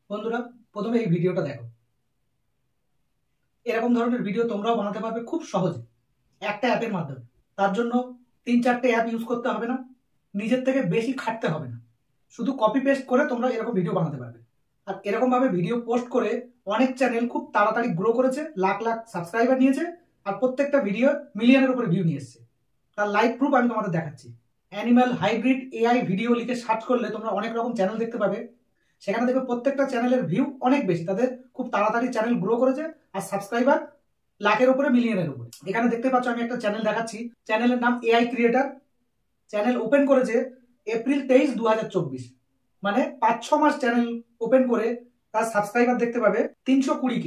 বন্ধুরা, প্রথমে এই ভিডিওটা দেখো। এরকম ধরনের ভিডিও তোমরাও বানাতে পারবে খুব সহজে একটা অ্যাপের মাধ্যমে। তার জন্য 3-4টে অ্যাপ ইউজ করতে হবে না, নিজের থেকে বেশি খাটতে হবে না। শুধু কপি পেস্ট করে তোমরা এরকম ভিডিও বানাতে পারবে। আর এরকম ভাবে ভিডিও পোস্ট করে অনেক চ্যানেল খুব তাড়াতাড়ি গ্রো করেছে, লাখ লাখ সাবস্ক্রাইবার নিয়েছে, আর প্রত্যেকটা ভিডিও মিলিয়নের উপরে ভিউ নিয়ে এসছে। তার লাইভ প্রুফ আমি তোমাদের দেখাচ্ছি। অ্যানিম্যাল হাইব্রিড এআই ভিডিও লিখে সার্চ করলে তোমরা অনেক রকম চ্যানেল দেখতে পাবে। সেখানে দেখবে প্রত্যেকটা চ্যানেলের ভিউ অনেক বেশি, তাদের খুব তাড়াতাড়ি চ্যানেল গ্রো করেছে, আর সাবস্ক্রাইবার লাখের উপরে, মিলিয়নের উপরে। এখানে দেখতে পাচ্ছ আমি একটা চ্যানেল দেখাচ্ছি, চ্যানেলের নাম এআই ক্রিয়েটার। চ্যানেল ওপেন করেছে এপ্রিল 23, 2024, মানে 5-6 মাস চ্যানেল ওপেন করে তার সাবস্ক্রাইবার দেখতে পাবে 320K।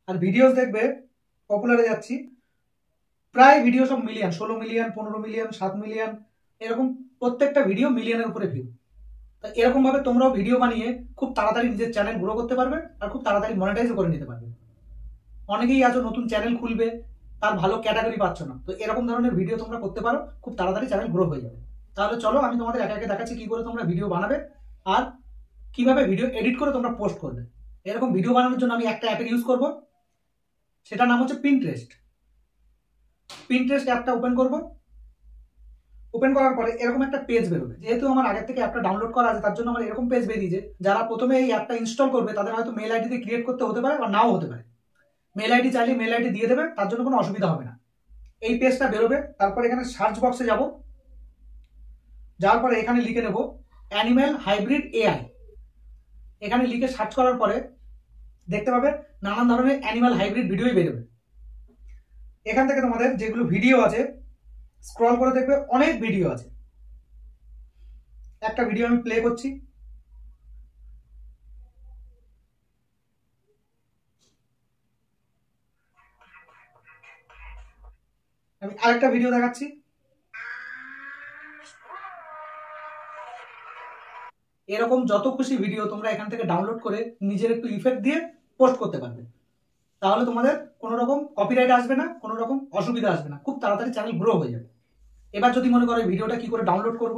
আর ভিডিওস দেখবে, পপুলারে যাচ্ছি, প্রায় ভিডিও সব মিলিয়ন, 16 মিলিয়ন, 15 মিলিয়ন, 7 মিলিয়ন, এরকম প্রত্যেকটা ভিডিও মিলিয়নের উপরে ভিউ। তো এরকম ভাবে তোমরাও ভিডিও বানিয়ে খুব তাড়াতাড়ি নিজের চ্যানেল গ্রো করতে পারবে, আর খুব তাড়াতাড়ি মনিটাইজও করে নিতে পারবে। অনেকেই আছো নতুন চ্যানেল খুলবে, তার ভালো ক্যাটাগরি পাচ্ছ না, তো এরকম ধরনের ভিডিও তোমরা করতে পারো, খুব তাড়াতাড়ি চ্যানেল গ্রো হয়ে যাবে। তাহলে চলো আমি তোমাদের একে একে দেখাচ্ছি কি করে তোমরা ভিডিও বানাবে, আর কিভাবে ভিডিও এডিট করে তোমরা পোস্ট করবে। এরকম ভিডিও বানানোর জন্য আমি একটা অ্যাপের ইউজ করব, সেটার নাম হচ্ছে পিন্টারেস্ট। পিন্টারেস্ট অ্যাপটা ওপেন করব। ওপেন করার পরে এরকম একটা পেজ বেরোবে। যেহেতু আমার আগের থেকে অ্যাপটা ডাউনলোড করা আছে, তার জন্য আমার এরকম পেজ বেরিয়েছে। যারা প্রথমে এই অ্যাপটা ইনস্টল করবে তাদের হয়তো মেল আইডি দিয়ে ক্রিয়েট করতে হতে পারে বা নাও হতে পারে। মেল আইডি চাইলে মেল আইডি দিয়ে দেবে, তার জন্য কোনো অসুবিধা হবে না। এই পেজটা বেরোবে। তারপর এখানে সার্চ বক্সে যাব, যাওয়ার পরে এখানে লিখে নেব অ্যানিম্যাল হাইব্রিড এআই। এখানে লিখে সার্চ করার পরে দেখতে পাবে নানান ধরনের অ্যানিম্যাল হাইব্রিড ভিডিওই বেরোবে। এখান থেকে তোমাদের যেগুলো ভিডিও আছে স্ক্রল করে দেখবে অনেক ভিডিও আছে। একটা ভিডিও আমি প্লে করছি। আমি আরেকটা ভিডিও দেখাচ্ছি। এরকম যত খুশি ভিডিও তোমরা এখান থেকে ডাউনলোড করে নিজের একটু ইফেক্ট দিয়ে পোস্ট করতে পারবে। তাহলে তোমাদের কোনো রকম কপিরাইট আসবে না, কোনো রকম অসুবিধা আসবে না, খুব তাড়াতাড়ি চ্যানেল গ্রো হয়ে যাবে। এবার যদি মনে করো এই ভিডিওটা কি করে ডাউনলোড করব,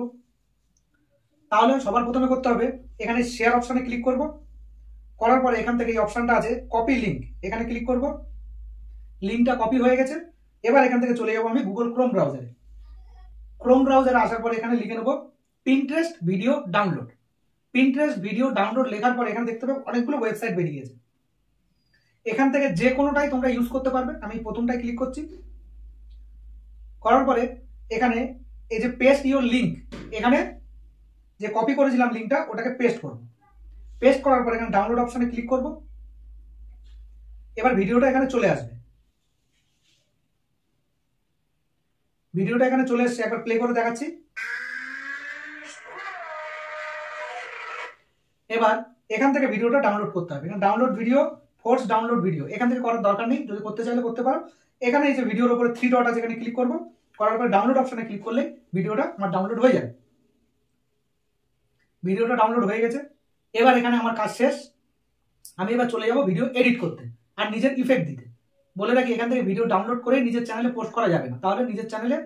তাহলে সবার প্রথমে করতে হবে এখানে শেয়ার অপশনে ক্লিক করব। করার পরে এখান থেকে এই অপশনটা আছে কপি লিঙ্ক, এখানে ক্লিক করব। লিঙ্কটা কপি হয়ে গেছে। এবার এখান থেকে চলে যাবো আমি গুগল ক্রোম ব্রাউজারে। ক্রোম ব্রাউজারে আসার পরে এখানে লিখে নেব Pinterest video download. Pinterest video download লেখার পরে এখানে দেখতে পাবে অনেকগুলো ওয়েবসাইট বেরিয়ে গেছে। এখান থেকে যে কোনোটাই তোমরা ইউজ করতে পারবে। আমি প্রথমটাই ক্লিক করছি। করার পরে এখানে এই যে পেস্ট ইওর লিঙ্ক, এখানে যে কপি করেছিলাম লিঙ্কটা ওটাকে পেস্ট করব। পেস্ট করার পর এখানে ডাউনলোড অপশনে ক্লিক করব। এবার ভিডিওটা এখানে চলে আসবে। ভিডিওটা এখানে চলে এসেছে, একবার প্লে করে দেখাচ্ছি। এবার এখান থেকে ভিডিওটা ডাউনলোড করতে হবে। এখানে download video, force download video, এখান থেকে করার দরকার নেই, যদি করতে চাইলে করতে পারো। এখানে এই যে ভিডিওর উপরে 3 ডট আছে, এখানে ক্লিক করব। করার পরে ডাউনলোড অপশনে ক্লিক করলে ভিডিওটা আমার ডাউনলোড হয়ে যাবে। ভিডিওটা ডাউনলোড হয়ে গেছে। এবার এখানে আমার কাজ শেষ। আমি এবার চলে যাব ভিডিও এডিট করতে আর নিজের ইফেক্ট দিতে। বলে রাখি এখান থেকে ভিডিও ডাউনলোড করে নিজের চ্যানেলে পোস্ট করা যাবে না, তাহলে নিজের চ্যানেলে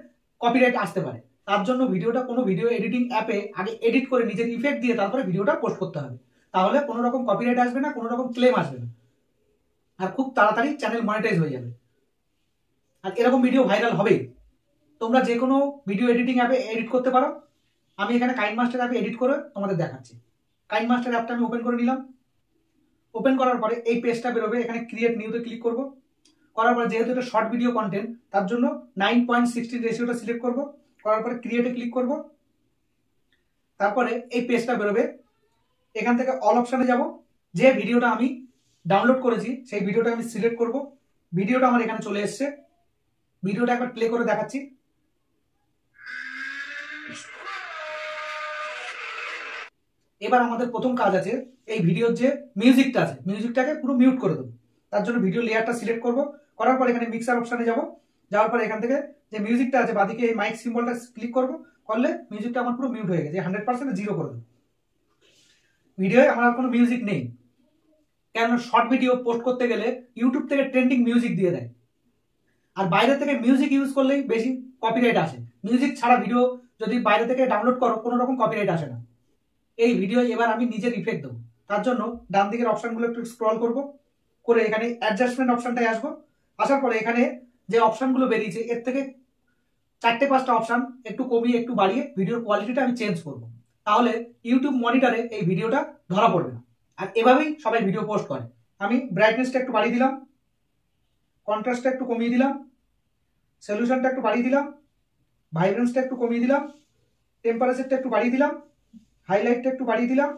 কপিরাইট আসতে পারে। তার জন্য ভিডিওটা কোনো ভিডিও এডিটিং অ্যাপে আগে এডিট করে নিজের ইফেক্ট দিয়ে তারপরে ভিডিওটা পোস্ট করতে হবে। তাহলে কোনো রকম কপিরাইট আসবে না, কোনো রকম ক্লেম আসবে না, আর খুব তাড়াতাড়ি চ্যানেল মনিটাইজ হয়ে যাবে। আর এরকম ভিডিও ভাইরাল হবেই। তোমরা যে কোনো ভিডিও এডিটিং অ্যাপে এডিট করতে পারো। আমি এখানে কাইনমাস্টার অ্যাপে এডিট করে তোমাদের দেখাচ্ছি। কাইনমাস্টার অ্যাপটা আমি ওপেন করে নিলাম। ওপেন করার পরে এই পেজটা বেরোবে, এখানে ক্রিয়েট নিউতে ক্লিক করব। করার পরে যেহেতু এটা শর্ট ভিডিও কন্টেন্ট, তার জন্য 9:16 রেশিওটা সিলেক্ট করব। করার পরে ক্রিয়েটে ক্লিক করব। তারপরে এই পেজটা বেরোবে। এখান থেকে অল অপশনে যাব। যে ভিডিওটা আমি ডাউনলোড করেছি সেই ভিডিওটা আমি সিলেক্ট করব। ভিডিওটা আমার এখানে চলে এসেছে। ভিডিওটা একবার প্লে করে দেখাচ্ছি। এবার আমাদের প্রথম কাজ আছে এই ভিডিওর যে মিউজিকটা আছে, মিউজিকটাকে পুরো মিউট করে দেবো। তার জন্য ভিডিও লেয়ারটা সিলেক্ট করব। করার পর এখানে মিক্সার অপশনে যাব। যাওয়ার পর এখান থেকে যে মিউজিকটা আছে বাদিকে এই মাইক সিম্বলটা ক্লিক করব। করলে মিউজিকটা আমার পুরো মিউট হয়ে গেছে, 100% জিরো করে দেবো। ভিডিওয় আমার আর কোনো মিউজিক নেই, কেন শর্ট ভিডিও পোস্ট করতে গেলে ইউটিউব থেকে ট্রেন্ডিং মিউজিক দিয়ে দেয়, আর বাইরে থেকে মিউজিক ইউজ করলেই বেশি কপিরাইট আসে। মিউজিক ছাড়া ভিডিও যদি বাইরে থেকে ডাউনলোড করো কোনো রকম কপিরাইট আসে না। এই ভিডিও এবার আমি নিজের ইফেক্ট দেবো। তার জন্য ডান দিকের অপশনগুলো একটু স্ক্রল করব, করে এখানে অ্যাডজাস্টমেন্ট অপশনটায় আসবো। আসার পরে এখানে যে অপশনগুলো বেরিয়েছে এর থেকে 4-5টা অপশন একটু কমিয়ে একটু বাড়িয়ে ভিডিওর কোয়ালিটিটা আমি চেঞ্জ করব, তাহলে ইউটিউব মনিটরে এই ভিডিওটা ধরা পড়বে না। আর এভাবেই সবাই ভিডিও পোস্ট করে। আমি ব্রাইটনেসটা একটু বাড়িয়ে দিলাম, কন্ট্রাস্টটা একটু কমিয়ে দিলাম, সলিউশনটা একটু বাড়িয়ে দিলাম, ভাইব্রেন্সটা একটু কমিয়ে দিলাম, টেম্পারেচারটা একটু বাড়িয়ে দিলাম, হাইলাইটটা একটু বাড়িয়ে দিলাম।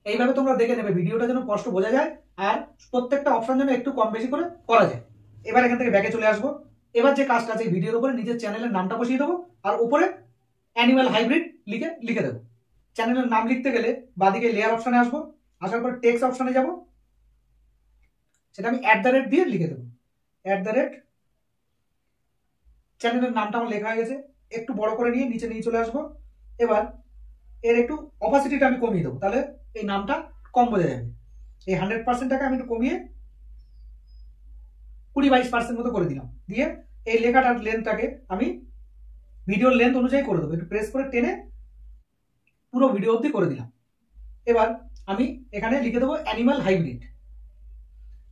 এইভাবে তোমরা দেখে নেবে ভিডিওটা যেন স্পষ্ট বোঝা যায় আর প্রত্যেকটা অপশন যেন একটু কম বেশি করে করা যায়। এবার এখান থেকে ব্যাকে চলে আসবো। এবার যে কাজটা আছে ভিডিওর উপরে নিজের চ্যানেলের নামটা বসিয়ে দেবো আর উপরে অ্যানিমাল হাইব্রিড লিখে দেবো। চ্যানেলের নাম লিখতে গেলে বাদিকে লেয়ার অপশনে আসবো, আসার পর টেক্সট অপশনে যাব, সেটা আমি @ দিয়ে লিখে দেবো। @ চ্যানেলের নামটা আমার লেখা হয়ে গেছে। একটু বড় করে নিয়ে নিচে চলে আসবো। এবার এর একটু অপাসিটিটা আমি কমিয়ে দেবো, তাহলে এই নামটা কম বোঝা যাবে। এই 100%টাকে আমি একটু কমিয়ে 20-22% মতো করে দিলাম। দিয়ে এই লেখাটার লেন্থটাকে আমি ভিডিওর লেন্থ অনুযায়ী করে দেবো, একটু প্রেস করে টেনে পুরো ভিডিও অবধি করে দিলাম। এবার আমি এখানে লিখে দেবো অ্যানিমাল হাইব্রিড।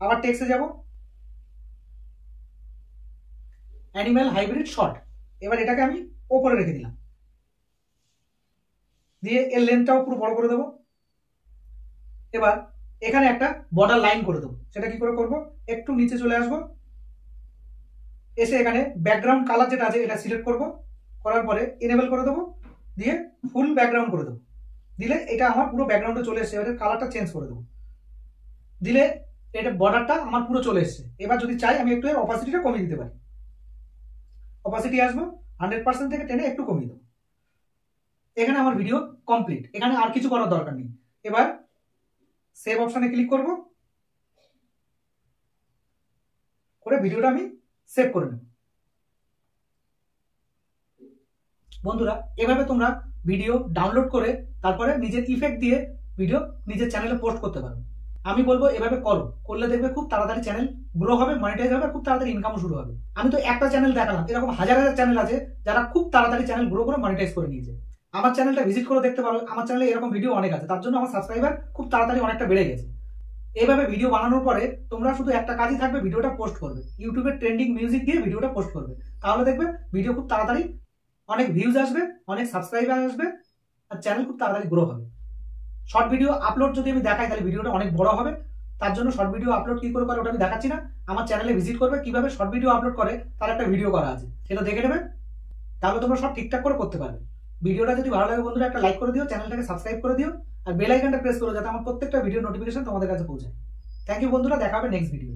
আবার টেক্সটে যাব, অ্যানিমাল হাইব্রিড শর্ট। এবার এটাকে আমি ওপরে রেখে দিলাম, দিয়ে এর লেন্থটাও পুরো বড় করে দেবো। এবার এখানে একটা বর্ডার লাইন করে দেবো। সেটা কি করে করব, একটু নিচে চলে আসবো, এসে এখানে ব্যাকগ্রাউন্ড কালার যেটা আছে এটা সিলেক্ট করব, করার পরে এনেবল করে দেবো, দিয়ে ফুল ব্যাকগ্রাউন্ড করে দেবো। দিলে এটা আমার পুরো ব্যাকগ্রাউন্ডে চলে এসছে। এবার কালারটা চেঞ্জ করে দেবো, দিলে এটা বর্ডারটা আমার পুরো চলে এসছে। এবার যদি চাই আমি একটু অপাসিটিটা কমিয়ে দিতে পারি। অপাসিটি আসবো 100% থেকে টেনে একটু কমিয়ে দেবো। এখানে আমার ভিডিও কমপ্লিট, এখানে আর কিছু করার দরকার নেই। এবার সেভ অপশনে ক্লিক করব, করে ভিডিওটা আমি সেভ করে নেব। বন্ধুরা, এভাবে তোমরা ভিডিও ডাউনলোড করে তারপরে নিজের ইফেক্ট দিয়ে ভিডিও নিজের চ্যানেলে পোস্ট করতে পারো। আমি বলবো এভাবে করলে দেখবে খুব তাড়াতাড়ি চ্যানেল গ্রো হবে, মনিটাইজ হবে, খুব তাড়াতাড়ি ইনকামও শুরু হবে। আমি তো একটা চ্যানেল দেখালাম, এরকম হাজার হাজার চ্যানেল আছে যারা খুব তাড়াতাড়ি চ্যানেল গ্রো করে মনিটাইজ করে নিয়েছে। আমার চ্যানেলটা ভিজিট করে দেখতে পারো, আমার চ্যানেলে এরকম ভিডিও অনেক আছে, তার জন্য আমার সাবস্ক্রাইবার খুব তাড়াতাড়ি অনেকটা বেড়ে গেছে। এইভাবে ভিডিও বানানোর পরে তোমরা শুধু একটা কাজই থাকবে, ভিডিওটা পোস্ট করবে, ইউটিউবে ট্রেন্ডিং মিউজিক দিয়ে ভিডিওটা পোস্ট করবে। তাহলে দেখবে ভিডিও খুব তাড়াতাড়ি অনেক ভিউজ আসবে, অনেক সাবস্ক্রাইবার আসবে, আর চ্যানেল খুব তাড়াতাড়ি গ্রো হবে। শর্ট ভিডিও আপলোড যদি আমি দেখাই তাহলে ভিডিওটা অনেক বড় হবে। তার জন্য শর্ট ভিডিও আপলোড কি করে ওটা আমি দেখাচ্ছি না। আমার চ্যানেলে ভিজিট করবে, কিভাবে শর্ট ভিডিও আপলোড করে তার একটা ভিডিও করা আছে, সেটা দেখে নেবে, তাহলে তোমরা সব ঠিকঠাক করে করতে পারবে। ভিডিওটা যদি ভালো লাগে বন্ধুরা একটা লাইক করে দিও, চ্যানেলটাকে সাবস্ক্রাইব করে দিও, আর বেল আইকনটা প্রেস করো যাতে আমার প্রত্যেকটা ভিডিও নোটিফিকেশন তোমাদের কাছে পৌঁছায়। থ্যাংক ইউ বন্ধুরা, দেখা হবে নেক্সট ভিডিও।